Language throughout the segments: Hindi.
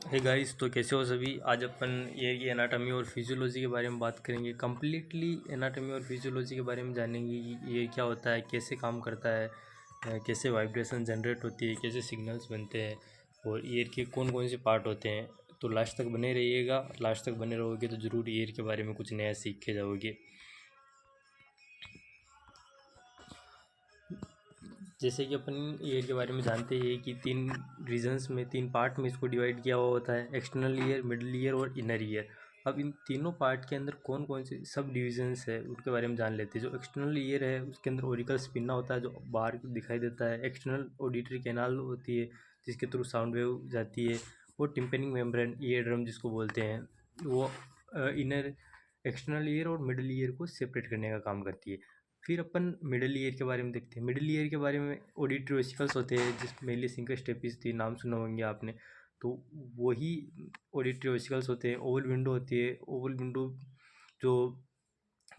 हे गाइस, तो कैसे हो सभी। आज अपन ईयर की एनाटॉमी और फिजियोलॉजी के बारे में बात करेंगे। कम्प्लीटली एनाटॉमी और फिजियोलॉजी के बारे में जानेंगे कि ये क्या होता है, कैसे काम करता है, कैसे वाइब्रेशन जनरेट होती है, कैसे सिग्नल्स बनते हैं और ईयर के कौन कौन से पार्ट होते हैं। तो लास्ट तक बने रहिएगा। लास्ट तक बने रहोगे तो ज़रूर ईयर के बारे में कुछ नया सीख के जाओगे। जैसे कि अपन ईयर के बारे में जानते हैं कि तीन रीजन्स में, तीन पार्ट में इसको डिवाइड किया हुआ होता है। एक्सटर्नल ईयर, मिडल ईयर और इनर ईयर। अब इन तीनों पार्ट के अंदर कौन कौन से सब डिविजन्स है उनके बारे में जान लेते हैं। जो एक्सटर्नल ईयर है उसके अंदर ओरिकल स्पिना होता है जो बाहर दिखाई देता है। एक्सटर्नल ऑडिटरी कैनाल होती है जिसके थ्रू साउंड वेव जाती है। और टिम्पेनिंग मेम्ब्रेन, ईयर ड्रम जिसको बोलते हैं, वो इनर एक्सटर्नल ईयर और मिडल ईयर को सेपरेट करने का काम करती है। फिर अपन मिडल ईयर के बारे में देखते हैं। मिडल ईयर के बारे में ऑडिटरी वेसिकल्स होते हैं जिसमें मेलिस स्टेपिस थी, नाम सुना होंगे आपने। तो वही ऑडिटरी वेसिकल्स होते हैं। ओवल विंडो होती है। ओवल विंडो जो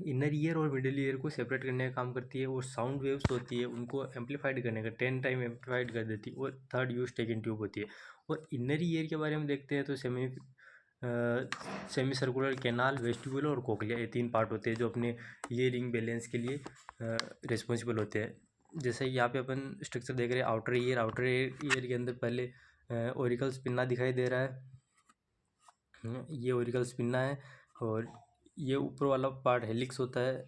इनर ईयर और मिडल ईयर को सेपरेट करने का काम करती है। और साउंड वेव्स होती है उनको एम्पलीफाइड करने का 10 टाइम एम्पलीफाइड कर देती है। और थर्ड यूज टेकन ट्यूब होती है। और इनर ईयर के बारे में देखते हैं तो सेमी सर्कुलर कैनाल, वेस्टिब्यूल और कोक्लिया, ये तीन पार्ट होते हैं जो अपने ईयरिंग बैलेंस के लिए रिस्पॉन्सिबल होते हैं। जैसे यहाँ पे अपन स्ट्रक्चर देख रहे हैं। आउटर ईयर के अंदर पहले ओरिकल स्पिना दिखाई दे रहा है। ये ओरिकल स्पिना है और ये ऊपर वाला पार्ट हेलिक्स होता है।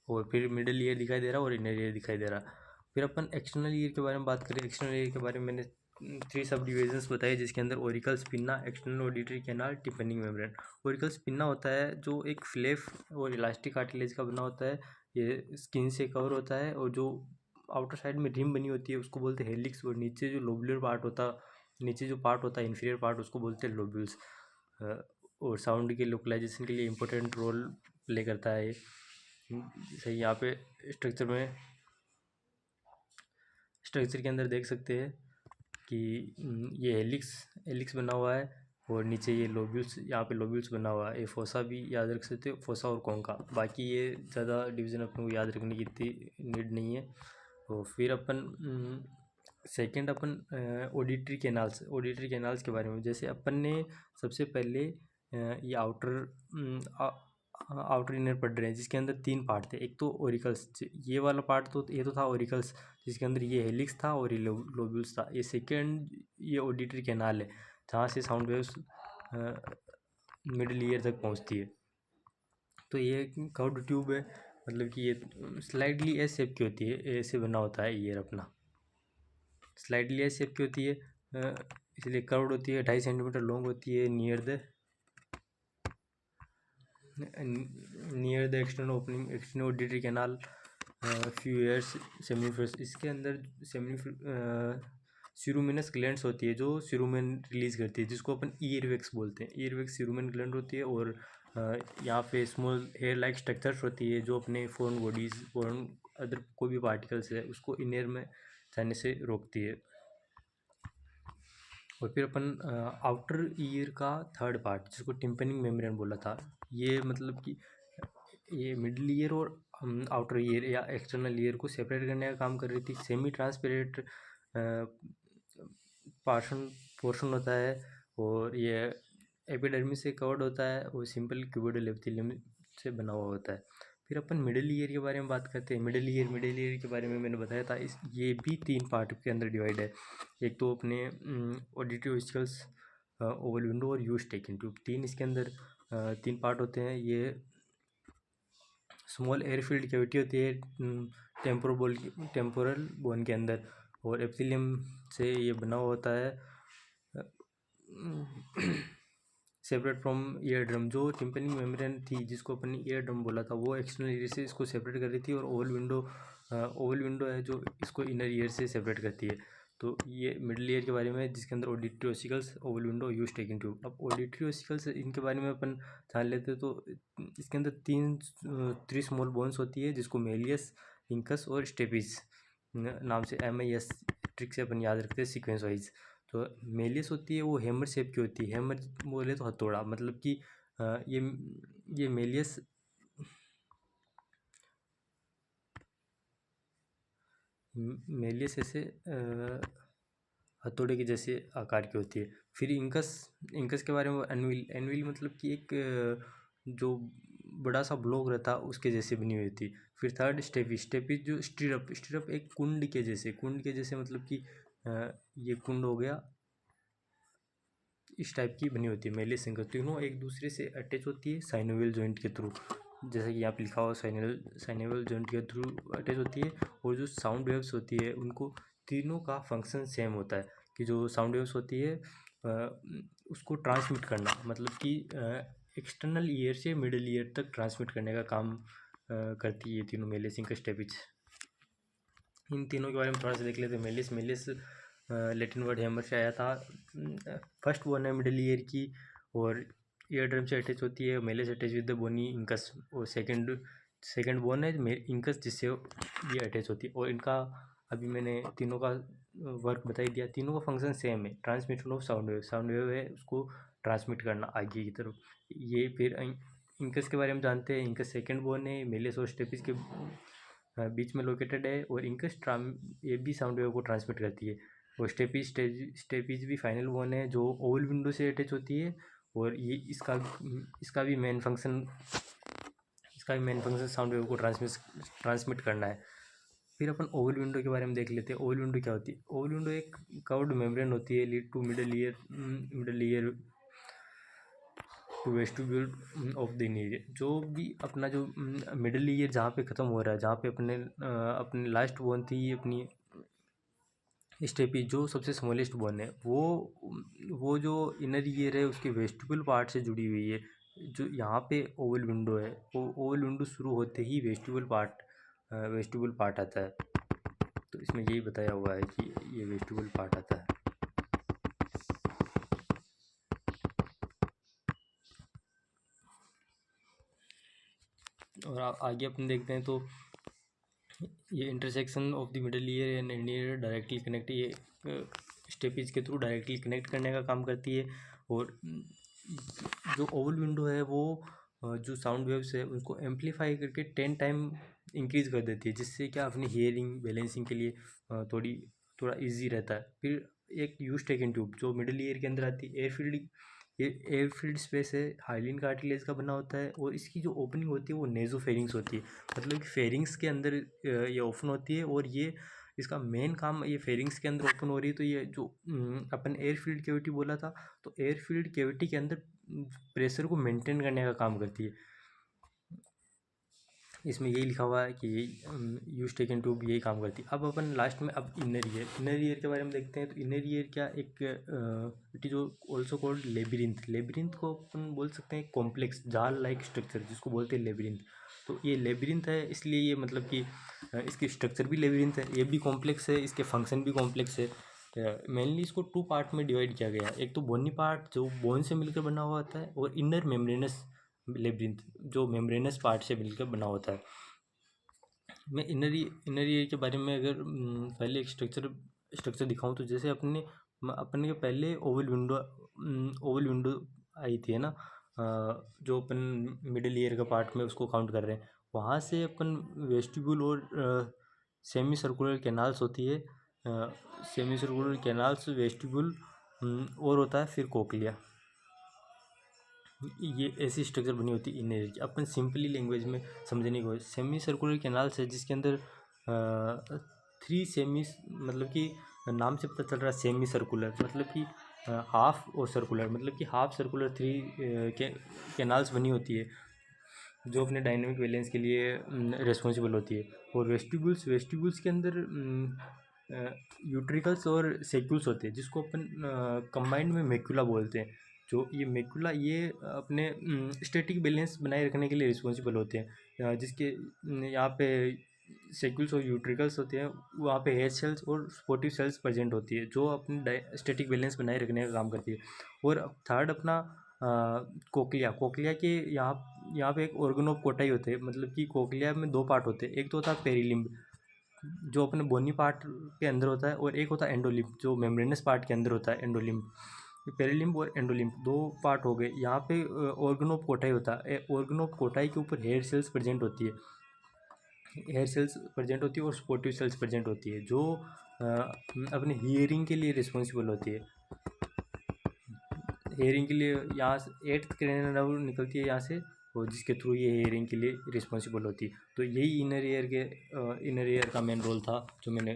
और फिर मिडल ईयर दिखाई दे रहा है और इनर ईयर दिखाई दे रहा। फिर अपन एक्सटर्नल ईयर के बारे में बात करें। एक्सटर्नल ईयर के बारे में मैंने 3 सब डिविजन्स बताए जिसके अंदर auricle pinna, external auditory canal, tympanic membrane. Auricle pinna होता है जो एक फ्लैप और इलास्टिक कार्टिलेज का बना होता है। ये स्किन से कवर होता है और जो आउटर साइड में रिम बनी होती है उसको बोलते हैं हेलिक्स। और नीचे जो लोबुलर पार्ट होता नीचे जो पार्ट होता है इंफीरियर पार्ट, उसको बोलते हैं लोब्यूल्स। और साउंड के लोकलाइजेशन के लिए इम्पोर्टेंट रोल प्ले करता है ये। सही, यहाँ पे स्ट्रक्चर के अंदर देख सकते हैं कि ये हेलिक्स बना हुआ है और नीचे ये लोब्यूल्स, यहाँ पे लोब्यूल्स बना हुआ है। ये फोसा भी याद रख सकते हो, फोसा और कॉन्का। बाकी ये ज़्यादा डिवीज़न अपने को याद रखने की इतनी नीड नहीं है। तो फिर अपन सेकंड अपन ऑडिटरी कैनाल्स के बारे में। जैसे अपन ने सबसे पहले ये आउटर इनर पढ़ रहे हैं जिसके अंदर तीन पार्ट थे। एक तो ओरिकल्स, ये वाला पार्ट तो ये तो था ओरिकल्स जिसके अंदर ये हेलिक्स था और ये लोब्यूल्स था। ये सेकेंड ये ऑडिटरी कैनाल है जहाँ से साउंड वेव्स मिडिल ईयर तक पहुँचती है। तो ये कर्व्ड ट्यूब है, मतलब कि ये स्लाइडली एस शेप की होती है। ऐसे बना होता है ईयर अपना, स्लाइडली एस शेप की होती है, इसलिए कर्व्ड होती है। 2.5 सेंटीमीटर लॉन्ग होती है near the external opening, external auditory canal, few years seminiferous. इसके अंदर सीरूमिनस ग्लैंड्स होती है जो सीरूमेन रिलीज करती है जिसको अपन ईयरवैक्स बोलते हैं। ईयरवैक्स सीरूमेन ग्लैंड होती है। और यहाँ पे स्मॉल हेयर लाइक स्ट्रक्चर्स होती है जो अपने फॉरेन बॉडीज, फॉरेन अदर कोई भी पार्टिकल्स है उसको इनर में जाने से रोकती है। और फिर अपन आउटर ईयर का थर्ड पार्ट जिसको टिम्पेनिंग मेम्ब्रेन बोला था, ये मतलब कि ये मिडल ईयर और आउटर ईयर या एक्सटर्नल ईयर को सेपरेट करने का काम कर रही थी। सेमी ट्रांसपेरेंट पोर्शन होता है और ये एपिडर्मिस से कवर्ड होता है और सिंपल क्यूबोइडल एपिथेलियम से बना हुआ होता है। फिर अपन मिडिल ईयर के बारे में बात करते हैं। मिडिल ईयर के बारे में मैंने बताया था, ये भी तीन पार्ट के अंदर डिवाइड है। एक तो अपने ऑडिटरी वेसिकल्स, ओवल विंडो और यूज टेकन ट्यूब, तीन इसके अंदर तीन पार्ट होते हैं। ये स्मॉल एयरफील्ड कैविटी होती है टेम्पोरल बोन के अंदर और एपिथेलियम से ये बना हुआ होता है सेपरेट फ्रॉम ईयर ड्रम। जो टिम्पेनिंग मेम्ब्रेन थी जिसको अपन ने ईयर ड्रम बोला था वो एक्सटर्नल ईयर से इसको सेपरेट कर रही थी। और ओवल विंडो है जो इसको इनर ईयर से सेपरेट करती है। तो ये मिडिल ईयर के बारे में जिसके अंदर auditory vesicles, Oval window, use taken tube. अब ऑडिटरी वेसिकल्स इनके बारे में अपन जान लेते हैं। तो इसके अंदर थ्री स्मॉल बोन्स होती है जिसको मेलियस, इंकस और स्टेपिस नाम से MIS ट्रिक से अपन याद रखते हैं सीक्वेंस वाइज। तो मेलियस होती है वो हैमर शेप की होती है। हैमर बोले तो हथौड़ा, मतलब कि ये मेलियस ऐसे हथौड़े के जैसे आकार की होती है। फिर इंकस, इंकस के बारे में एनविल, एनविल मतलब कि एक जो बड़ा सा ब्लॉक रहता है उसके जैसे बनी हुई थी। फिर थर्ड स्टेपिस, स्टेपिस जो स्टिरअप, स्टिरअप एक कुंड के जैसे, कुंड के जैसे मतलब कि ये कुंड हो गया, इस टाइप की बनी होती है। मेले सिंगल तीनों एक दूसरे से अटैच होती है साइनोवियल जॉइंट के थ्रू, जैसे कि यहाँ पे लिखा हुआ साइनोवियल जॉइंट के थ्रू अटैच होती है। और जो साउंड वेव्स होती है उनको तीनों का फंक्शन सेम होता है कि जो साउंड वेव्स होती है उसको ट्रांसमिट करना, मतलब कि एक्सटर्नल ईयर से मिडल ईयर तक ट्रांसमिट करने का काम करती है ये तीनों मेलिस इंकस स्टेपिज। इन तीनों के बारे में थोड़ा सा देख लेते हैं। Malleus, malleus Latin word hammer से आया था। फर्स्ट वन है मिडल ईयर की और ईयर ड्रम से अटैच होती है। Malleus attach with the bony incus, और सेकंड बोन है इंकस जिससे ये अटैच होती है। और इनका अभी मैंने तीनों का वर्क बता ही दिया। तीनों का फंक्शन सेम है, transmission of sound wave, sound wave है उसको ट्रांसमिट करना आगे की तरफ। ये फिर इंकस के बारे में जानते हैं। इंकस सेकंड बोन है, मेलिस और स्टेपिस के बीच में लोकेटेड है। और इंकस ट्राम ये भी साउंड वेव को ट्रांसमिट करती है। और स्टेपिज भी फाइनल वन है जो ओवल विंडो से अटैच होती है। और ये इसका भी मेन फंक्शन साउंड वेव को ट्रांसमिट करना है। फिर अपन ओवल विंडो के बारे में देख लेते हैं। ओवल विंडो क्या होती है? ओवल विंडो एक कर्व्ड मेम्ब्रेन होती है, lead to middle ear to vestibule of the ear. जो भी अपना जो मिडल ईयर जहाँ पे ख़त्म हो रहा है, जहाँ पे अपने लास्ट बोन थी अपनी स्टेपीज, जो सबसे स्मॉलेस्ट बोन है, वो जो इनर ईयर है उसके वेस्टिबुल पार्ट से जुड़ी हुई है। जो यहाँ पे ओवल विंडो है, वो ओवल विंडो शुरू होते ही वेस्टिबुल पार्ट आता है। तो इसमें यही बताया हुआ है कि ये वेस्टिबुल पार्ट आता है। और आगे अपन देखते हैं तो ये intersection of the middle ear and and year directly connect, ये स्टेपेज के थ्रू डायरेक्टली कनेक्ट करने का काम करती है। और जो ओवल विंडो है वो जो साउंड वेव्स है उनको एम्पलीफाई करके 10 टाइम इंक्रीज़ कर देती है, जिससे क्या अपनी हियरिंग बैलेंसिंग के लिए थोड़ा इजी रहता है। फिर एक यूस्टेकन ट्यूब जो मिडल ईयर के अंदर आती है, एयरफील्ड स्पेस है, हाइलिन कार्टिलेज का बना होता है। और इसकी जो ओपनिंग होती है वो नेजोफेरिंग्स होती है, मतलब कि फेरिंग्स के अंदर ये ओपन होती है। और ये इसका मेन काम, ये फेरिंग्स के अंदर ओपन हो रही है तो ये जो अपन एयरफील्ड कैविटी बोला था, तो एयरफील्ड कैविटी के अंदर प्रेशर को मेंटेन करने का काम करती है। इसमें यही लिखा हुआ है कि यूस्टेकन ट्यूब यही काम करती है। अब अपन लास्ट में अब इनर ईयर के बारे में देखते हैं। तो इनर ईयर क्या, एक it is also called labyrinth. Labyrinth को अपन बोल सकते हैं कॉम्प्लेक्स जाल लाइक स्ट्रक्चर, जिसको बोलते हैं लेबिरिंथ। तो ये लेबिरिंथ है इसलिए ये मतलब कि इसकी स्ट्रक्चर भी लेबिरिंथ है, ये भी कॉम्प्लेक्स है, इसके फंक्शन भी कॉम्प्लेक्स है। मेनली इसको 2 पार्ट में डिवाइड किया गया है। एक तो बोनी पार्ट जो बोन से मिलकर बना हुआ होता है, और इनर मेम्ब्रेनस लेबिरिंथ जो मेम्ब्रेनस पार्ट से मिलकर बना होता है। मैं इनर ईयर के बारे में अगर पहले एक स्ट्रक्चर दिखाऊं, तो जैसे अपने के पहले ओवल विंडो आई थी, है ना, जो अपन मिडिल ईयर का पार्ट में उसको काउंट कर रहे हैं। वहाँ से अपन वेस्टिब्यूल और सेमी सर्कुलर कैनाल्स होती है, सेमी सर्कुलर कैनाल्स, वेस्टिब्यूल और होता है फिर कोक्लिया। ये ऐसी स्ट्रक्चर बनी होती है इनर ईयर की। अपन सिंपली लैंग्वेज में समझने को, सेमी सर्कुलर कैनाल्स है जिसके अंदर 3 सेमी, मतलब कि नाम से पता चल रहा है सेमी सर्कुलर, मतलब कि हाफ और सर्कुलर, मतलब कि हाफ सर्कुलर 3 कैनाल्स बनी होती है, जो अपने डायनेमिक बैलेंस के लिए रिस्पॉन्सिबल होती है। और वेस्टिब्यूल्स के अंदर यूट्रिकल्स और सेक्यूल्स होते हैं, जिसको अपन कंबाइंड में मैक्यूला बोलते हैं। जो ये मैक्यूला ये अपने स्टैटिक बैलेंस बनाए रखने के लिए रिस्पॉन्सिबल होते हैं। जिसके यहाँ पे सेक्यूल्स और यूट्रिकल्स होते हैं, वहाँ पे हेयर सेल्स और स्पोटिव सेल्स प्रेजेंट होती है, जो अपने स्टैटिक बैलेंस बनाए रखने का काम करती है। और थर्ड अपना कोक्लिया के यहाँ पे एक ऑर्गन ऑफ कोटाई होते हैं, मतलब कि कोक्लिया में 2 पार्ट होते हैं। एक तो होता है पेरिलिम्ब जो अपने बोनी पार्ट के अंदर होता है, और एक होता है एंडोलिम्ब जो मेम्ब्रेनस पार्ट के अंदर होता है, एंडोलिम्ब। पेरिलिम्ब और एंडोलिम्ब 2 पार्ट हो गए। यहाँ पे ऑर्गन ऑफ कोटाई होता है, ऑर्गन ऑफ कोटाई के ऊपर हेयर सेल्स प्रेजेंट होती है, और स्पोर्टिव सेल्स प्रेजेंट होती है, जो अपने हियरिंग के लिए रिस्पॉन्सिबल होती है। हेयरिंग के लिए यहाँ से 8th क्रेनियल नर्व निकलती है यहाँ से, और जिसके थ्रू ये हेयरिंग के लिए रिस्पॉन्सिबल होती है। तो यही इनर ईयर का मेन रोल था, जो मैंने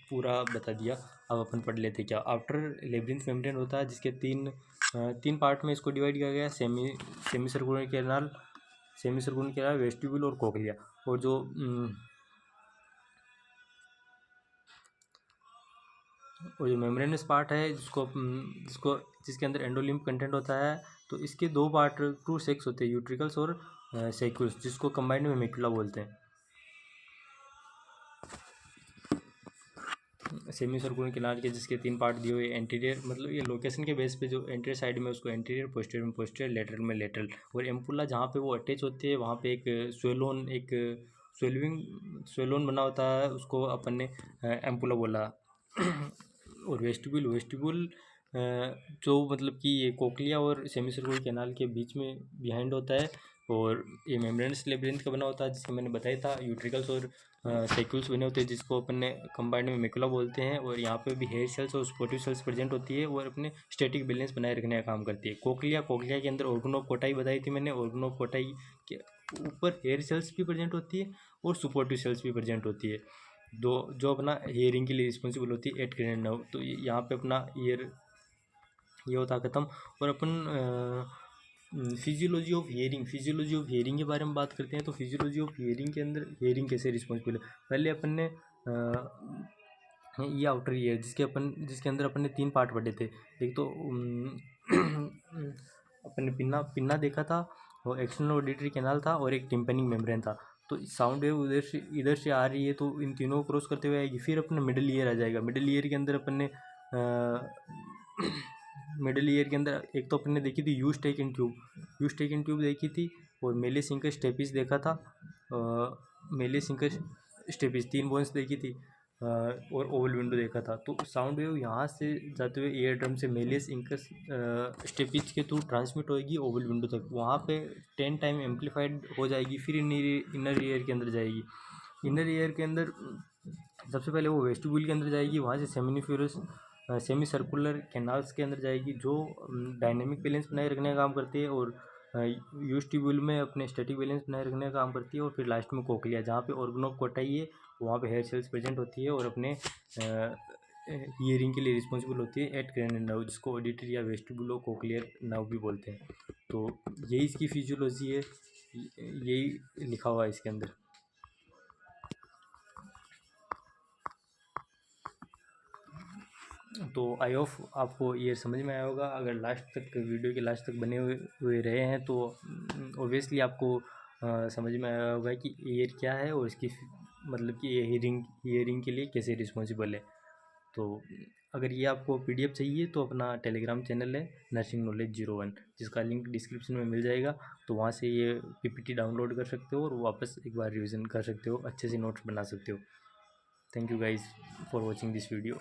पूरा बता दिया। अब अपन पढ़ लेते क्या। आफ्टर लेब्रिंथ मेम्ब्रेन होता है, जिसके तीन पार्ट में इसको डिवाइड किया गया। सेमी सर्कुलर कैनाल, वेस्टिब्यूल और कोक्लिया। और जो मेम्ब्रेनस पार्ट है, जिसके अंदर एंडोलिम्फ कंटेंट होता है, तो इसके दो पार्ट, टू सेक्स होते हैं, यूट्रिकल्स और सैक्यूल्स, जिसको कंबाइंड में मेकुला बोलते हैं। सेमी सर्कुलर किनार के जिसके 3 पार्ट दिए हुए, एंटीरियर मतलब ये लोकेशन के बेस पे, जो एंटीरियर साइड में उसको एंटीरियर, पोस्टीरियर में पोस्टीरियर, लेटरल में लेटरल। और एम्पुला जहाँ पे वो अटैच होते हैं, वहाँ पे एक स्वेलोन बना होता है, उसको अपन ने एम्पुला बोला। और वेस्टिब्यूल जो मतलब कि ये कोक्लिया और सेमी सर्कुलर कैनाल के बीच में बिहाइंड होता है। और ये मेम्ब्रेनस लेब्रिंथ का बना होता है, जिसको मैंने बताया था। यूट्रिकल्स और सैक्यूल्स बने होते हैं, जिसको अपन ने कंबाइंड में मेकुला बोलते हैं। और यहाँ पे भी हेयर सेल्स और स्पोटिव सेल्स प्रेजेंट होती है, और अपने स्टैटिक बैलेंस बनाए रखने का काम करती है। कोक्लिया के अंदर ऑर्गन ऑफ कोटाई बताई थी मैंने। ऑर्गन ऑफ कोटाई के ऊपर हेयर सेल्स भी प्रेजेंट होती है और सुपोर्टिव सेल्स भी प्रेजेंट होती है, जो अपना हेयरिंग के लिए रिस्पॉन्सिबल होती है 8 क्रेनियल नर्व। तो यहाँ पे अपना ईयर ये होता खत्म। और अपन फिजियोलॉजी ऑफ हियरिंग के बारे में बात करते हैं। तो फिजियोलॉजी ऑफ हियरिंग के अंदर हियरिंग कैसे रिस्पॉन्सिबल है, पहले अपन ने ये आउटर ईयर, जिसके अंदर अपन ने 3 पार्ट पढ़े थे। एक तो अपन ने पिन्ना देखा था, और एक्सटर्नल ऑडिटरी कैनाल था, और एक टिम्पैनिक मेम्ब्रेन था। तो साउंड वेव इधर से आ रही है, तो इन तीनों को क्रॉस करते हुए आएगी। फिर अपना मिडिल ईयर आ जाएगा। मिडिल ईयर के अंदर अपन ने मिडिल ईयर के अंदर एक तो अपन ने देखी थी यूस्टेकिन ट्यूब देखी थी, और मेलिस इंकस स्टेपिस देखा था। मेलिस इंकस स्टेपिस 3 बोन्स देखी थी, और ओवल विंडो देखा था। तो साउंड वेव यहाँ से जाते हुए ईयर ड्रम से मेलिस इंकस स्टेपिस के थ्रू ट्रांसमिट होएगी ओवल विंडो तक। वहाँ पे 10 टाइम एम्पलीफाइड हो जाएगी, फिर इनर ईयर के अंदर जाएगी। इनर ईयर के अंदर सबसे पहले वो वेस्टिब्यूल के अंदर जाएगी, वहाँ से सेमी सर्कुलर कैनाल्स के अंदर जाएगी, जो डायनेमिक बैलेंस बनाए रखने का काम करती है। और यूस्टिब्यूल में अपने स्टैटिक बैलेंस बनाए रखने का काम करती है। और फिर लास्ट में कोक्लिया, जहाँ पे ऑर्गन ऑफ कोटाई है, वहाँ पे हेयर सेल्स प्रेजेंट होती है, और अपने हियरिंग के लिए रिस्पॉन्सिबल होती है 8 क्रेनियल नर्व, जिसको ऑडिटरी या वेस्टिब्यूलो कोक्लियर नर्व भी बोलते हैं। तो यही इसकी फिजियोलॉजी है, यही लिखा हुआ है इसके अंदर। तो आई होप आपको ये समझ में आया होगा। अगर वीडियो के लास्ट तक बने हुए रहे हैं, तो ऑब्वियसली आपको समझ में आया होगा कि ईयर क्या है, और इसकी मतलब कि ये हियरिंग के लिए कैसे रिस्पॉन्सिबल है। तो अगर ये आपको PDF चाहिए, तो अपना टेलीग्राम चैनल है नर्सिंग नॉलेज 01, जिसका लिंक डिस्क्रिप्शन में मिल जाएगा। तो वहाँ से ये PPT डाउनलोड कर सकते हो, और वापस एक बार रिवीजन कर सकते हो, अच्छे से नोट्स बना सकते हो। Thank you guys for watching this video.